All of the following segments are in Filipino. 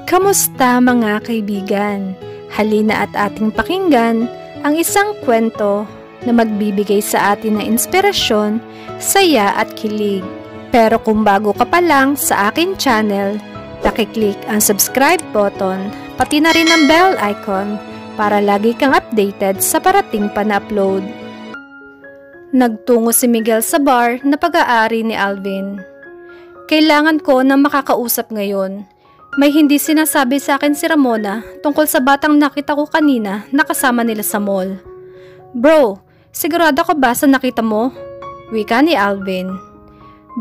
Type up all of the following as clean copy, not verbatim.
Kamusta mga kaibigan? Halina at ating pakinggan ang isang kwento na magbibigay sa atin ng inspirasyon, saya at kilig. Pero kung bago ka pa lang sa aking channel, paki-click ang subscribe button, pati na rin ang bell icon para lagi kang updated sa parating pa na upload. Nagtungo si Miguel sa bar na pag-aari ni Alvin. Kailangan ko na makakausap ngayon. May hindi sinasabi sa akin si Ramona tungkol sa batang nakita ko kanina na kasama nila sa mall. Bro, sigurado ka ba sa nakita mo? Wika ni Alvin.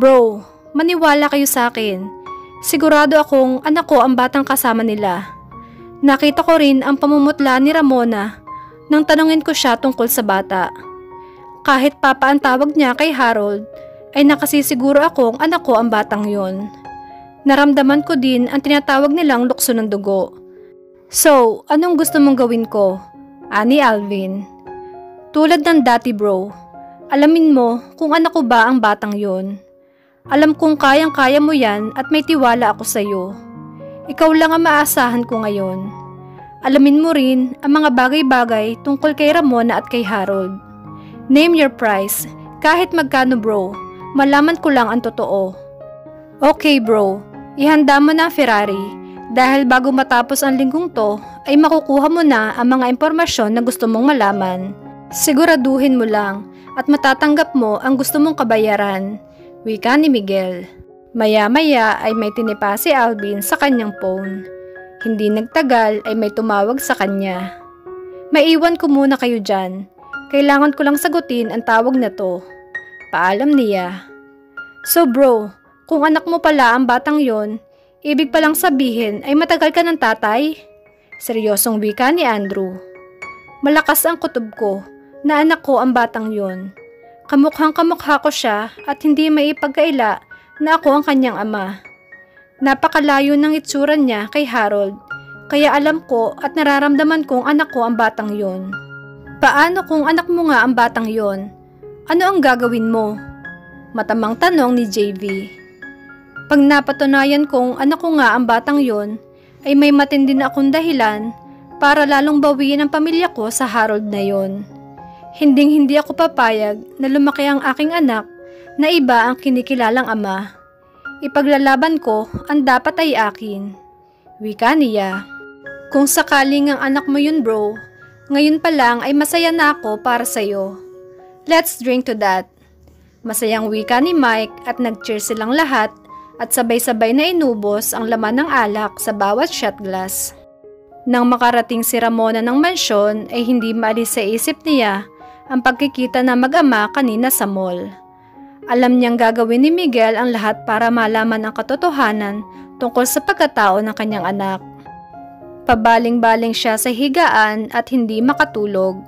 Bro, maniwala kayo sa akin. Sigurado akong anak ko ang batang kasama nila. Nakita ko rin ang pamumutla ni Ramona nang tanungin ko siya tungkol sa bata. Kahit papa ang tawag niya kay Harold, ay nakasisiguro akong anak ko ang batang yon. Naramdaman ko din ang tinatawag nilang lukso ng dugo. So, anong gusto mong gawin ko? Ani Alvin. Tulad ng dati bro, alamin mo kung anak ko ba ang batang yon. Alam kong kayang-kaya mo yan at may tiwala ako sa'yo. Ikaw lang ang maasahan ko ngayon. Alamin mo rin ang mga bagay-bagay tungkol kay Ramona at kay Harold. Name your price, kahit magkano bro, malaman ko lang ang totoo. Okay bro, ihanda mo na ang Ferrari dahil bago matapos ang linggong to ay makukuha mo na ang mga impormasyon na gusto mong malaman. Siguraduhin mo lang at matatanggap mo ang gusto mong kabayaran. Wika ni Miguel. Maya-maya ay may tinipa si Alvin sa kanyang phone. Hindi nagtagal ay may tumawag sa kanya. Maiwan ko muna kayo dyan. Kailangan ko lang sagutin ang tawag na to. Paalam niya. So bro, kung anak mo pala ang batang yon, ibig palang sabihin ay matagal ka ng tatay? Seryosong wika ni Andrew. Malakas ang kutob ko na anak ko ang batang yon. Kamukhang-kamukha ko siya at hindi maipagkaila na ako ang kanyang ama. Napakalayo ng itsura niya kay Harold, kaya alam ko at nararamdaman kong anak ko ang batang yon. Paano kung anak mo nga ang batang yon? Ano ang gagawin mo? Matamang tanong ni JV. Pag napatunayan kong anak ko nga ang batang yon, ay may matindi na akong dahilan para lalong bawiin ang pamilya ko sa Harold na yon. Hinding-hindi ako papayag na lumaki ang aking anak na iba ang kinikilalang ama. Ipaglalaban ko ang dapat ay akin. Wika niya. Kung sakaling ang anak mo yun bro, ngayon pa lang ay masaya na ako para sa'yo. Let's drink to that. Masayang wika ni Mike at nag-cheers silang lahat at sabay-sabay na inubos ang laman ng alak sa bawat shot glass. Nang makarating si Ramona ng mansyon ay hindi maalis sa isip niya ang pagkikita na mag-ama kanina sa mall. Alam niyang gagawin ni Miguel ang lahat para malaman ang katotohanan tungkol sa pagkatao ng kanyang anak. Pabaling-baling siya sa higaan at hindi makatulog.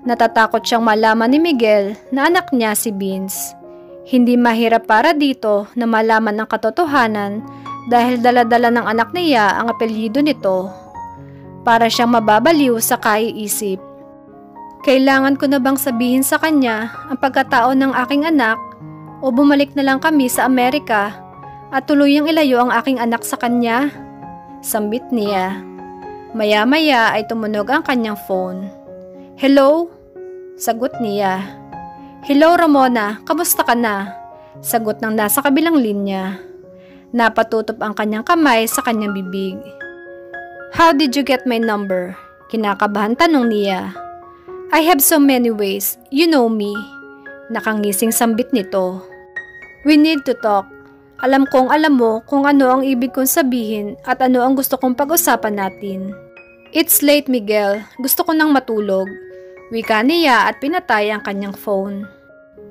Natatakot siyang malaman ni Miguel na anak niya si Vince. Hindi mahirap para dito na malaman ang katotohanan dahil dala-dala ng anak niya ang apelyido nito. Para siyang mababaliw sa kaiisip. Kailangan ko na bang sabihin sa kanya ang pagkatao ng aking anak o bumalik na lang kami sa Amerika at tuluyang ilayo ang aking anak sa kanya? Sambit niya. Maya-maya ay tumunog ang kanyang phone. Hello? Sagot niya. Hello Ramona, kamusta ka na? Sagot ng nasa kabilang linya. Napatutop ang kanyang kamay sa kanyang bibig. How did you get my number? Kinakabahan tanong niya. I have so many ways, you know me. Nakangising sambit nito. We need to talk. Alam kong alam mo kung ano ang ibig kong sabihin at ano ang gusto kong pag-usapan natin. It's late Miguel, gusto ko nang matulog. Wika niya at pinatay ang kanyang phone.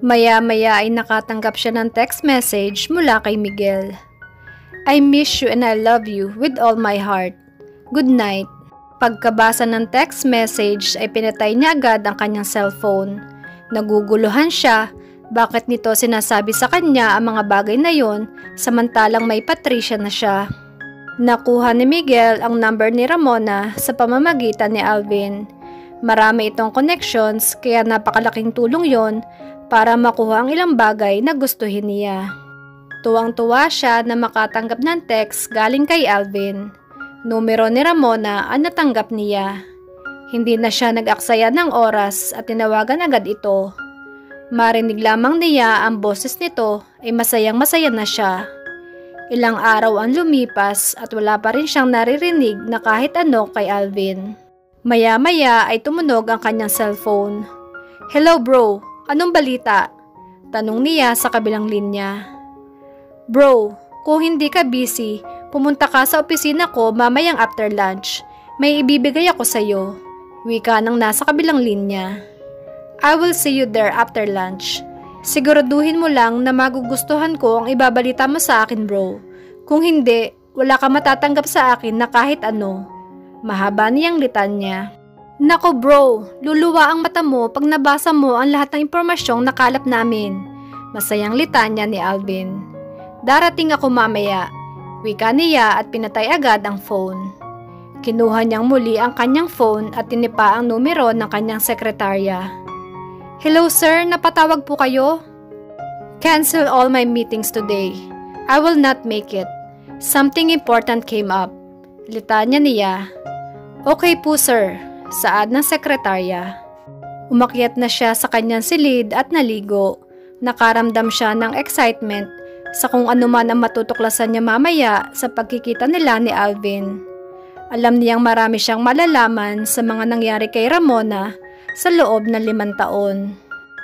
Maya-maya ay nakatanggap siya ng text message mula kay Miguel. I miss you and I love you with all my heart. Good night. Pagkabasa ng text message ay pinatay niya agad ang kanyang cellphone. Naguguluhan siya, bakit nito sinasabi sa kanya ang mga bagay na yon samantalang may Patricia na siya. Nakuha ni Miguel ang number ni Ramona sa pamamagitan ni Alvin. Marami itong connections kaya napakalaking tulong yon para makuha ang ilang bagay na gustuhin niya. Tuwang-tuwa siya na makatanggap ng text galing kay Alvin. Numero ni Ramona ang natanggap niya. Hindi na siya nag-aksaya ng oras at tinawagan agad ito. Marinig lamang niya ang boses nito ay masayang-masaya na siya. Ilang araw ang lumipas at wala pa rin siyang naririnig na kahit ano kay Alvin. Maya-maya ay tumunog ang kanyang cellphone. "Hello bro, anong balita?" Tanong niya sa kabilang linya. "Bro, kung hindi ka busy, pumunta ka sa opisina ko mamayang after lunch. May ibibigay ako sa'yo." Wika ng nasa kabilang linya. "I will see you there after lunch. Siguraduhin mo lang na magugustuhan ko ang ibabalita mo sa akin bro. Kung hindi, wala ka matatanggap sa akin na kahit ano." Mahaba niyang litanya. "Nako bro, luluwa ang mata mo pag nabasa mo ang lahat ng impormasyong nakalap namin." Masayang litanya ni Alvin. "Darating ako mamaya." Wika niya at pinatay agad ang phone. Kinuha niyang muli ang kanyang phone at tinipa ang numero ng kanyang sekretarya. "Hello sir, napatawag po kayo?" "Cancel all my meetings today. I will not make it. Something important came up." Litanya niya. "Okay po sir," saad ng sekretarya. Umakyat na siya sa kanyang silid at naligo. Nakaramdam siya ng excitement sa kung ano man ang matutuklasan niya mamaya sa pagkikita nila ni Alvin. Alam niyang marami siyang malalaman sa mga nangyari kay Ramona sa loob ng 5 taon.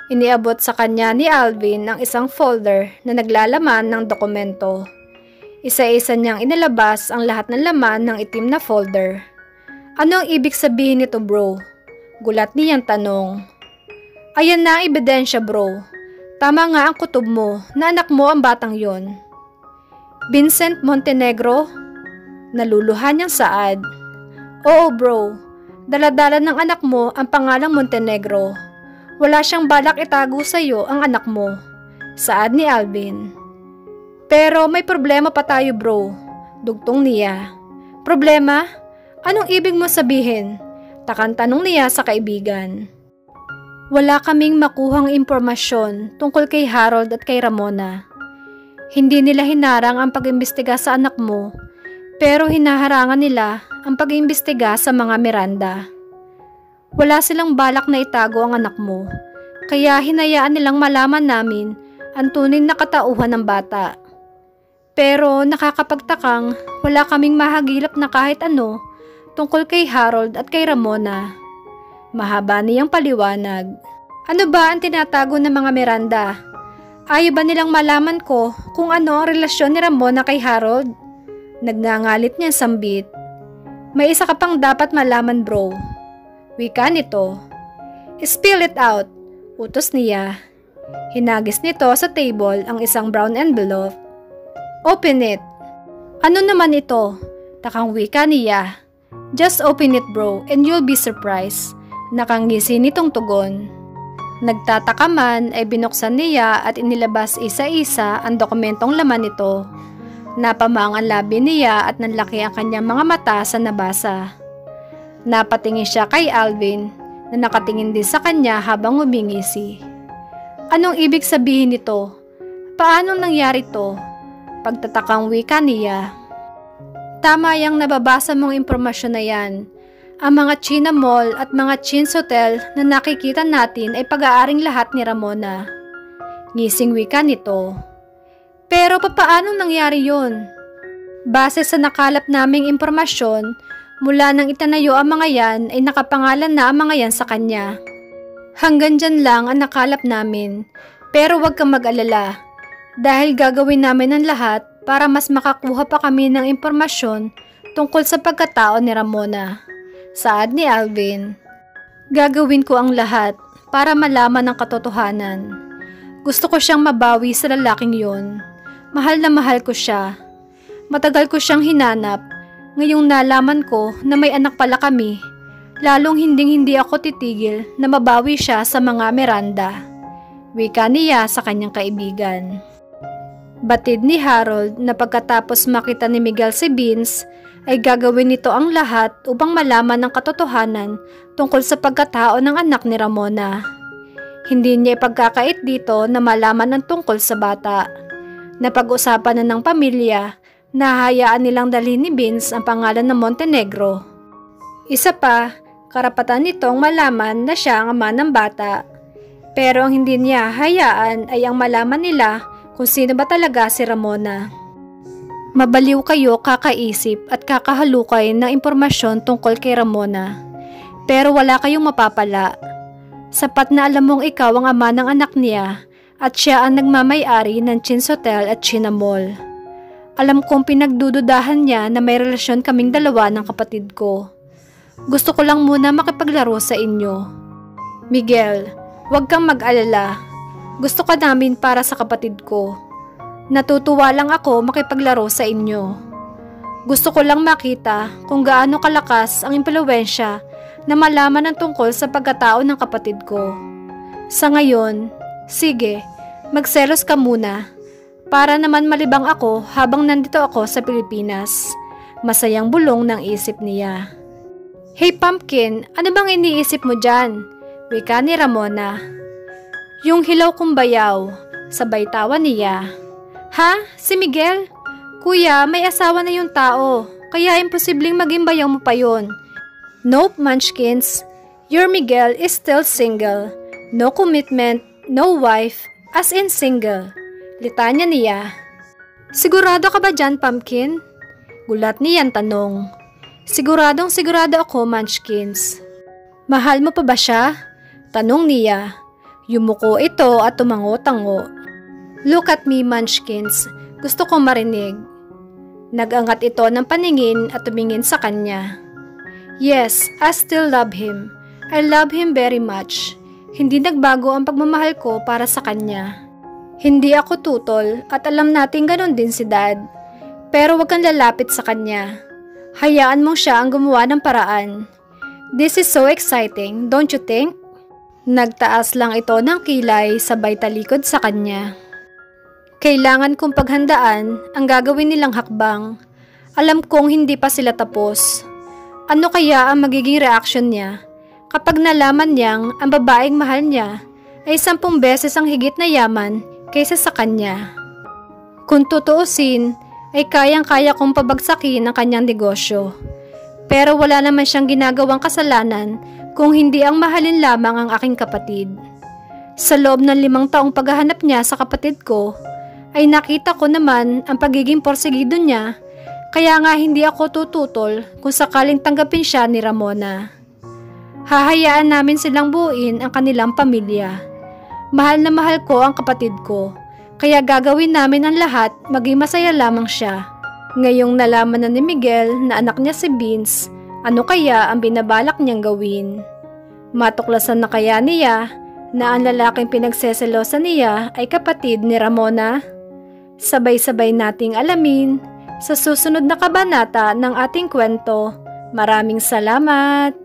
Iniabot sa kanya ni Alvin ang isang folder na naglalaman ng dokumento. Isa-isa niyang inilabas ang lahat ng laman ng itim na folder. "Ano ang ibig sabihin nito bro?" Gulat niyang tanong. "Ayan na ang ebidensya bro. Tama nga ang kutob mo na anak mo ang batang yon." "Vincent Montenegro?" Naluluhan niyang saad. "Oo bro, daladala ng anak mo ang pangalang Montenegro. Wala siyang balak itago sa iyo ang anak mo," saad ni Alvin. "Pero may problema pa tayo bro," dugtong niya. "Problema? Anong ibig mo sabihin?" Takang tanong niya sa kaibigan. "Wala kaming makuhang impormasyon tungkol kay Harold at kay Ramona. Hindi nila hinarang ang pag-imbestiga sa anak mo, pero hinaharangan nila ang pag-iimbestiga sa mga Miranda. Wala silang balak na itago ang anak mo, kaya hinayaan nilang malaman namin ang tunay na katauhan ng bata. Pero nakakapagtakang wala kaming mahagilap na kahit ano tungkol kay Harold at kay Ramona." Mahaba niyang paliwanag. "Ano ba ang tinatago ng mga Miranda? Ayaw ba nilang malaman ko kung ano ang relasyon ni Ramona kay Harold?" Nagngangalit niya sambit. "May isa ka pang dapat malaman bro." Wika nito. "Spill it out," utos niya. Hinagis nito sa table ang isang brown envelope. "Open it." "Ano naman ito?" Takang wika niya. "Just open it bro and you'll be surprised." Nakangisi nitong tugon. Nagtataka man ay binuksan niya at inilabas isa-isa ang dokumentong laman nito. Napamang ang labi niya at nanlaki ang kanyang mga mata sa nabasa. Napatingin siya kay Alvin na nakatingin din sa kanya habang umingisi. "Anong ibig sabihin nito? Paanong nangyari to?" Pagtatakang wika niya. "Tama yang nababasa mong impormasyon na yan. Ang mga China Mall at mga Chin's Hotel na nakikita natin ay pag-aaring lahat ni Ramona." Ngising wika nito. "Pero papaano nangyari yon?" "Base sa nakalap naming impormasyon, mula nang itanayo ang mga yan ay nakapangalan na ang mga yan sa kanya. Hanggang dyan lang ang nakalap namin, pero huwag kang mag-alala. Dahil gagawin namin ang lahat para mas makakuha pa kami ng impormasyon tungkol sa pagkatao ni Ramona," saad ni Alvin. "Gagawin ko ang lahat para malaman ang katotohanan. Gusto ko siyang mabawi sa lalaking yon. Mahal na mahal ko siya. Matagal ko siyang hinanap. Ngayong nalaman ko na may anak pala kami, lalong hindi ako titigil na mabawi siya sa mga Miranda." Wika niya sa kanyang kaibigan. Batid ni Harold na pagkatapos makita ni Miguel si Vince, ay gagawin nito ang lahat upang malaman ang katotohanan tungkol sa pagkatao ng anak ni Ramona. Hindi niya ipagkakait dito na malaman ang tungkol sa bata. Napag-usapan na ng pamilya Nahahayaan nilang dalhin ni Vince ang pangalan ng Montenegro. Isa pa, karapatan nitong malaman na siya ang ama ng bata. Pero ang hindi niya hayaan ay ang malaman nila kung sino ba talaga si Ramona. Mabaliw kayo kakaisip at kakahalukay ng impormasyon tungkol kay Ramona. Pero wala kayong mapapala. Sapat na alam mong ikaw ang ama ng anak niya at siya ang nagmamay-ari ng Chin's Hotel at China Mall. Alam kong pinagdududahan niya na may relasyon kaming dalawa ng kapatid ko. Gusto ko lang muna makipaglaro sa inyo. Miguel, huwag kang mag-alala. Gusto ka namin para sa kapatid ko. Natutuwa lang ako makipaglaro sa inyo. Gusto ko lang makita kung gaano kalakas ang impluwensya na malaman ng tungkol sa pagkatao ng kapatid ko. Sa ngayon, sige, magselos ka muna. Para naman malibang ako habang nandito ako sa Pilipinas. Masayang bulong ng isip niya. Hey Pumpkin, ano bang iniisip mo dyan? Wika ni Ramona. Yung hilaw kong bayaw, sabay tawa niya. Ha? Si Miguel? Kuya, may asawa na yung tao, kaya imposibleng maging bayaw mo pa yun. Nope, Munchkins. Your Miguel is still single. No commitment, no wife, as in single. Litanya niya. Sigurado ka ba dyan, Pumpkin? Gulat niyan tanong. Siguradong sigurado ako, Munchkins. Mahal mo pa ba siya? Tanong niya. Yumuko ito at tumango-tango. Look at me, Munchkins. Gusto kong marinig. Nag-angat ito ng paningin at tumingin sa kanya. Yes, I still love him. I love him very much. Hindi nagbago ang pagmamahal ko para sa kanya. Hindi ako tutol at alam natin ganon din si Dad. Pero wag kang lalapit sa kanya. Hayaan mong siya ang gumawa ng paraan. This is so exciting, don't you think? Nagtaas lang ito ng kilay sabay talikod sa kanya. Kailangan kong paghandaan ang gagawin nilang hakbang. Alam kong hindi pa sila tapos. Ano kaya ang magiging reaksyon niya kapag nalaman niyang ang babaeng mahal niya ay 10 beses ang higit na yaman kaysa sa kanya? Kung tutuusin, ay kayang-kaya kong pabagsakin ang kanyang negosyo. Pero wala naman siyang ginagawang kasalanan kung hindi ang mahalin lamang ang aking kapatid. Sa loob ng 5 taong paghahanap niya sa kapatid ko, ay nakita ko naman ang pagiging porsigido niya, kaya nga hindi ako tututol kung sakaling tanggapin siya ni Ramona. Hahayaan namin silang buuin ang kanilang pamilya. Mahal na mahal ko ang kapatid ko, kaya gagawin namin ang lahat maging masaya lamang siya. Ngayong nalaman na ni Miguel na anak niya si Vince, ano kaya ang binabalak niyang gawin? Matuklasan na kaya niya na ang lalaking pinagseselosan niya ay kapatid ni Ramona? Sabay-sabay nating alamin sa susunod na kabanata ng ating kwento. Maraming salamat!